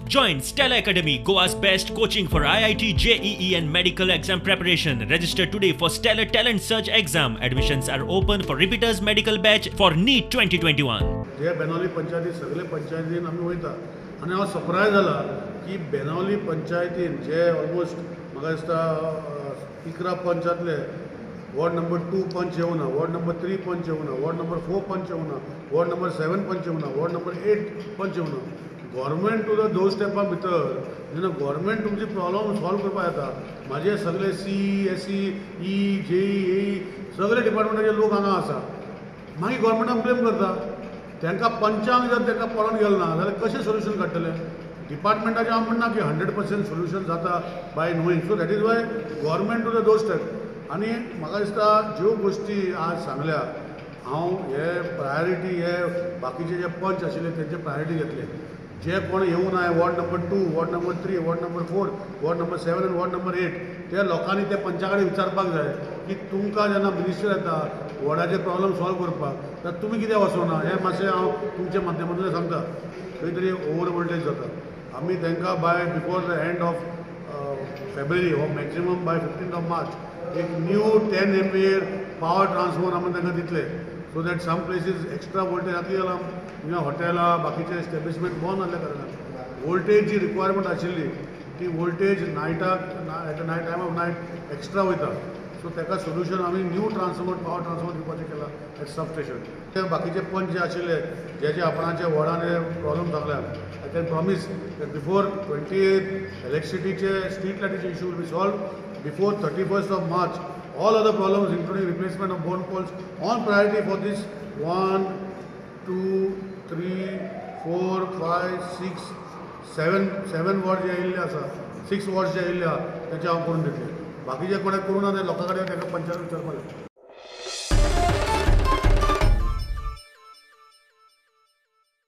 Join Stella Academy, Goa's best coaching for IIT, JEE and medical exam preparation. Register today for Stellar Talent Search exam. Admissions are open for repeaters medical batch for NEET 2021. जे बेनावली पंचायती सगळे पंचायतीन आमी वयता आनी हांव surprise जाला की बेनावली पंचायतीन जे ऑलमोस्ट म्हाका दिसता 11 पंचायतले वॉर्ड नंबर 2 पंच येवना, वॉर्ड नंबर 3 पंच येवना, वॉर्ड नंबर 4 पंच येवना, वॉर्ड नंबर 7 पंच येवना, वॉर्ड नंबर 8 पंच येवना. गव्हर्मेंट टू द डोर स्टेपा भितर जेन्ना गव्हर्मेंट तुमची प्रॉब्लम सॉल्व करपाक येता, म्हाजे सगळे CE, SE, JEE सगळे डिपार्टमेंटाचे लोक हांगा आसा. मागीर गव्हर्मेंटाक ब्लेम करता. तांकां पंचांक जर तांकां पळोवन गेलो ना जाल्यार कशें सोल्युशन काडटले. डिपार्टमेंटाचें हांव म्हणना की 100% सोल्युशन जाता by knowing. So that is why government to the doorstep. आनी म्हाका दिसता ज्यो गोश्टी आज सांगल्या हांव हे प्रायोरिटी हे बाकीचे जे पंच आशिल्ले तेंचे प्रायोरिटी घेतले. जे कोण येवं ना ward number 2, ward number 3, ward number 4, ward number 7 आनी वॉर्ड नंबर 8 त्या लोकांनी त्या पंचा कडेन विचारपाक जाय की तुमकां जेन्ना मिनिस्टर येता वॉर्डाचे प्रॉब्लम सॉल्व करपाक तर तुमी कित्याक वचोना. हें मातशें हांव तुमच्या माध्यमांतल्यान सांगता. खंय तरी ओवर वोल्टेज जाता. आमी तांकां by before the end of February हो maximum by 15th of March एक न्यू 10 MVA पावर ट्रान्सफॉर्मर आमी तांकां दितले. So that some places extra voltage जातली जाल्यार हिंगा हॉटेलां बाकीचे एस्टॅब्लिशमेंट बंद आसल्या कारणान वोल्टेज जी रिक्वायरमेंट आशिल्ली ती वोल्टेज नायटाक at the time of night extra वयता. सो ताका सोल्युशन आमी न्यू ट्रान्सफॉर्मर पावर ट्रान्सफॉर्मर दिवपाचें केलां एट सब स्टेशन. ते बाकीचे पंच जे आशिल्ले जे आपणाच्या वॉर्डान प्रॉब्लम जाल्ल्या I can promise that before 28th इलेक्ट्रिसिटीचे स्ट्रीट लायटीचे issue will be solve before 31st of March. All other problems, including replacement of bone poles, on priority for this 1, 2, 3, 4, 5, 6, 7 ward जे आयिल्ले आसा 6 वॉर्ड्स जे आयिल्ले आहा तेचे हांव करून दितले. बाकीचे कोणें करूं ना ते लोकां कडेन ताका पंचायत विचारपाक जाय.